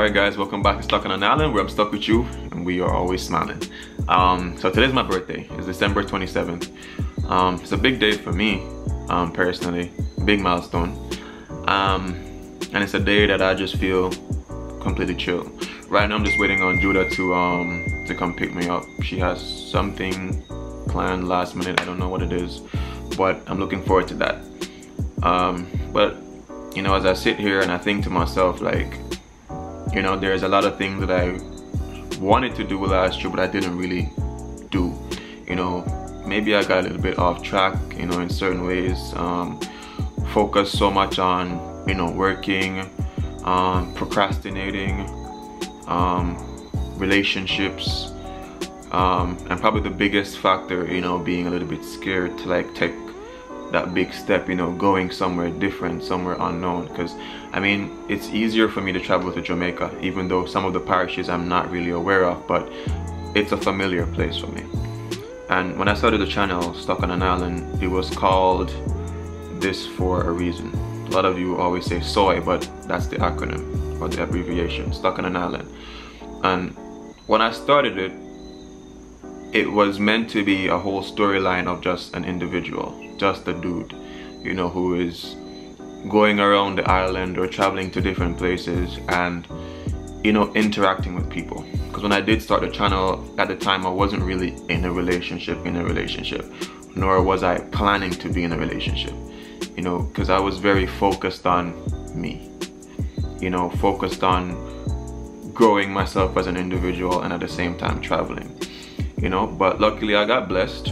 Alright guys, welcome back to Stuck on an Island, where I'm stuck with you and we are always smiling. So today's my birthday. It's December 27th. It's a big day for me, personally, big milestone. And it's a day that I just feel completely chill. Right now I'm just waiting on Judah to come pick me up. She has something planned last minute, I don't know what it is, but I'm looking forward to that. But you know, as I sit here and I think to myself, like, you know, there's a lot of things that I wanted to do last year, but I didn't really do. You know, maybe I got a little bit off track, you know, in certain ways. Focused so much on, you know, working, procrastinating, relationships, and probably the biggest factor, you know, being a little bit scared to like take that big step, you know, going somewhere different, somewhere unknown. Because I mean, it's easier for me to travel to Jamaica, even though some of the parishes I'm not really aware of, but it's a familiar place for me. And when I started the channel Stuck on an Island, it was called this for a reason. A lot of you always say SOI, but that's the acronym or the abbreviation, Stuck on an Island. And when I started it, it was meant to be a whole storyline of just an individual, just a dude, you know, who is going around the island or traveling to different places and, you know, interacting with people. Because when I did start the channel at the time, I wasn't really in a relationship, nor was I planning to be in a relationship, you know, because I was very focused on me, you know, focused on growing myself as an individual and at the same time traveling. You know, but luckily I got blessed.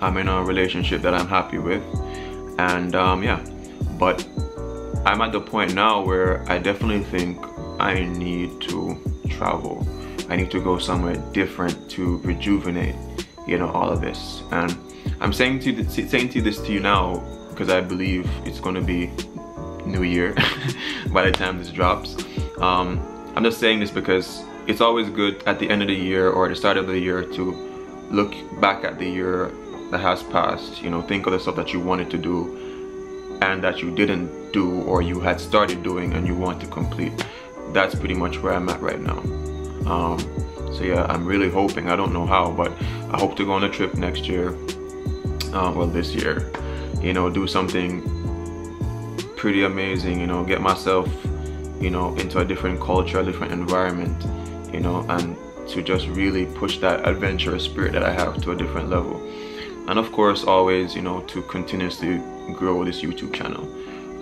I'm in a relationship that I'm happy with, and yeah, but I'm at the point now where I definitely think I need to travel. I need to go somewhere different to rejuvenate, you know, all of this. And I'm saying this to you now because I believe it's going to be New Year by the time this drops. I'm just saying this because it's always good at the end of the year or at the start of the year to look back at the year that has passed, you know, think of the stuff that you wanted to do and that you didn't do or you had started doing and you want to complete. That's pretty much where I'm at right now. So yeah, I'm really hoping, I don't know how, but I hope to go on a trip next year, well this year, you know, do something pretty amazing, you know, get myself, you know, into a different culture, a different environment, you know, and to just really push that adventurous spirit that I have to a different level. And of course, always, you know, to continuously grow this YouTube channel.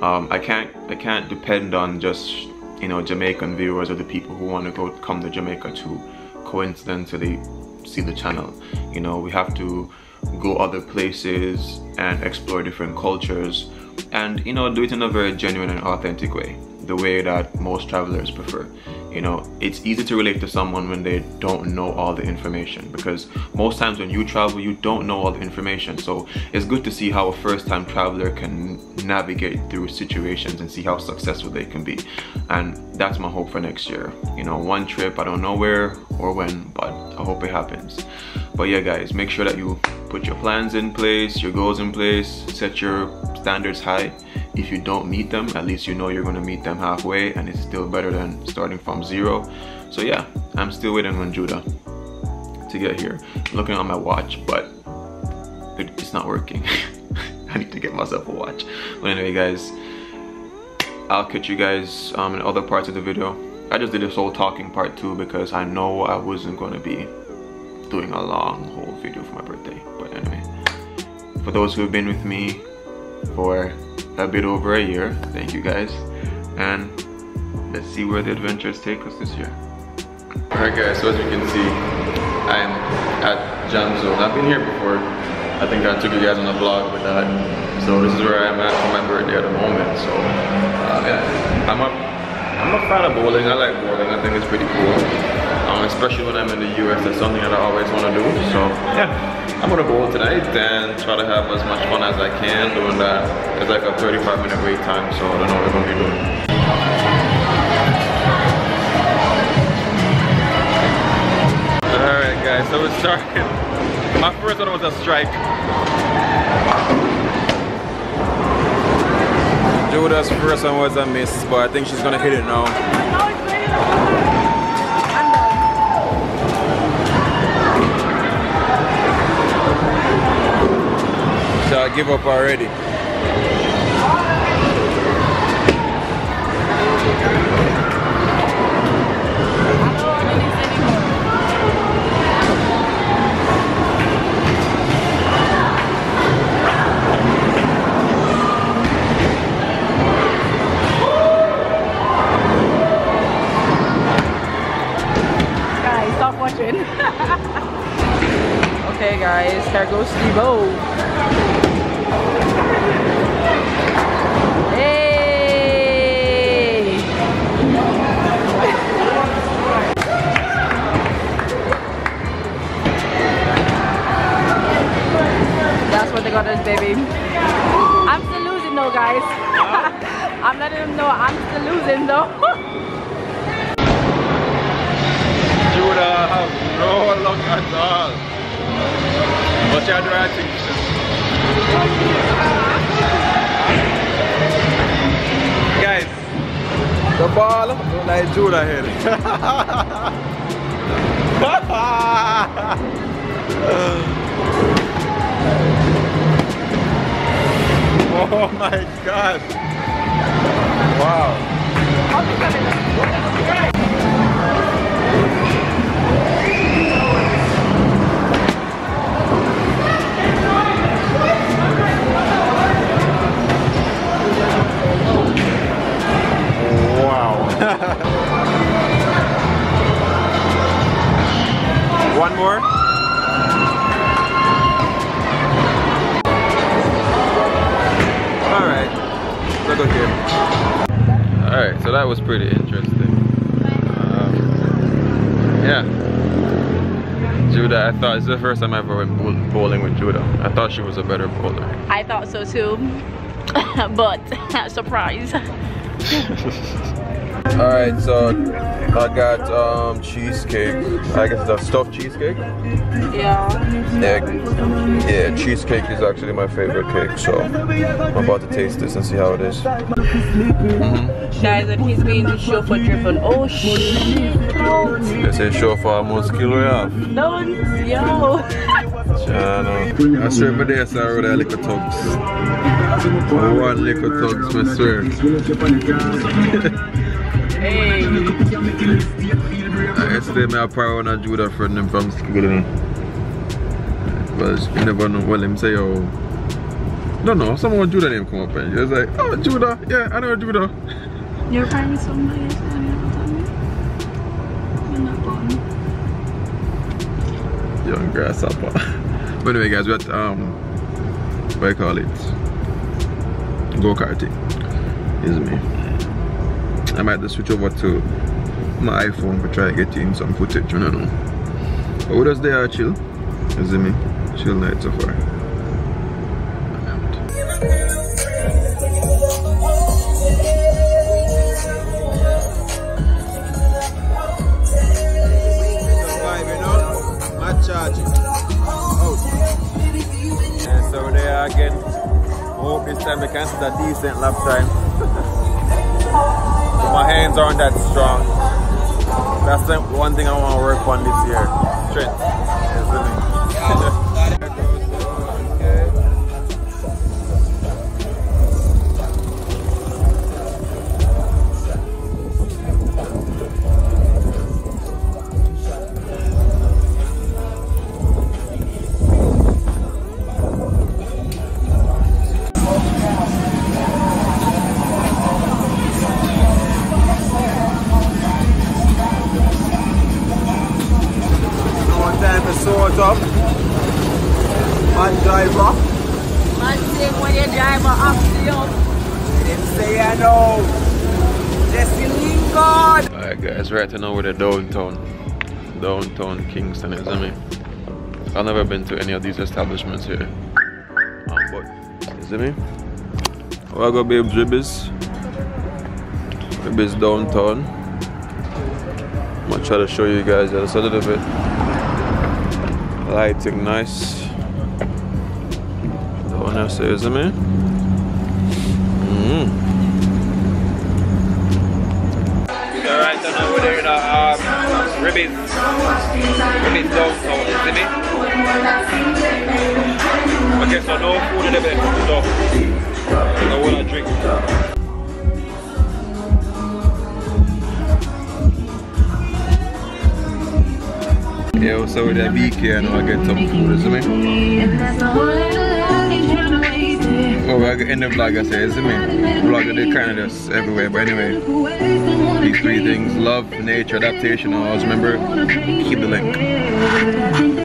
I can't depend on just, you know, Jamaican viewers or the people who want to come to Jamaica to coincidentally see the channel. You know, we have to go other places and explore different cultures and, you know, do it in a very genuine and authentic way, the way that most travelers prefer. You know, it's easy to relate to someone when they don't know all the information, because most times when you travel, you don't know all the information. So it's good to see how a first-time traveler can navigate through situations and see how successful they can be. And that's my hope for next year. You know, one trip, I don't know where or when, but I hope it happens. But yeah guys, make sure that you put your plans in place, your goals in place, set your standards high. If you don't meet them, at least you know you're going to meet them halfway, and it's still better than starting from zero. So yeah, I'm still waiting on Judah to get here. I'm looking on my watch, but it's not working. I need to get myself a watch. But anyway guys, I'll catch you guys in other parts of the video. I just did this whole talking part too because I know I wasn't going to be doing a long whole video for my birthday. But anyway, for those who have been with me for a bit over a year, thank you guys, and let's see where the adventures take us this year. Alright guys, so as you can see, I'm at Jam Zone. I've been here before. I think I took you guys on a vlog with that. So this is where I'm at for my birthday at the moment. So yeah, I'm a fan of bowling. I like bowling. I think it's pretty cool. Especially when I'm in the US, that's something that I always want to do. So yeah, I'm gonna bowl tonight and try to have as much fun as I can doing that. It's like a 35-minute wait time, so I don't know what we're gonna be doing. Alright guys, so it's starting. My first one was a strike. Judah's first one was a miss, but I think she's gonna hit it now. So I give up already. Guys, stop watching. Okay guys, there goes Steve-O. Hey! That's what they got us, baby. I'm still losing though, guys. I'm letting them know I'm still losing though. Judah have no luck at all. But you do right thing. Guys, the ball don't like Judah here. Oh my God. Wow. One more. Alright, look okay. Alright, so that was pretty interesting. Yeah. Judah, I thought it's the first time I ever went bowling with Judah. I thought she was a better bowler. I thought so too. But surprise. Alright, so I got cheesecake. I guess it's a stuffed cheesecake. Yeah. Yeah, cheesecake is actually my favorite cake, so I'm about to taste this and see how it is. Guys, and he's being chauffeur driven. Oh shit. They say chauffeur almost kilo half. Don't, yo. I swear my day I saw a little tugs. One little tugs, I swear. Hey. Yesterday I probably want to Judah friend him from school. But you never know. Well, him say, oh, no, someone Judah name come up and he was like, oh, Judah, yeah, I know Judah. You're finding somebody else and never tell me? You're not born. Young grasshopper. But anyway, guys, we're at, what do you call it? Go-karting. Is me. I might just switch over to my iPhone to try to get in some footage, you know. But we just there chill. You see me? Chill night so far. And so there again. Hope this time we can set a decent lap time. My hands aren't that strong. That's the one thing I want to work on this year. Strength. Up. Man driver. Man say when you drive up to you. Didn't say I know. Jesse Lincoln. Alright guys, right now we're at downtown Kingston, isn't it? I've never been to any of these establishments here. But, isn't it? Where I go, babes, Ribbies? Ribbies downtown. I'm gonna try to show you guys just a little bit. Lighting nice. The one else says me. Alright, I know we're there bit down south, isn't it? Okay, so no food in the bed, so I wanna drink. Yeah, so with that BK, I know I get some food, isn't it? Oh, I get in the vlog, I say, isn't it? Vlog they kind of just everywhere, but anyway, these three things: love, nature, adaptation. Always remember, keep the link.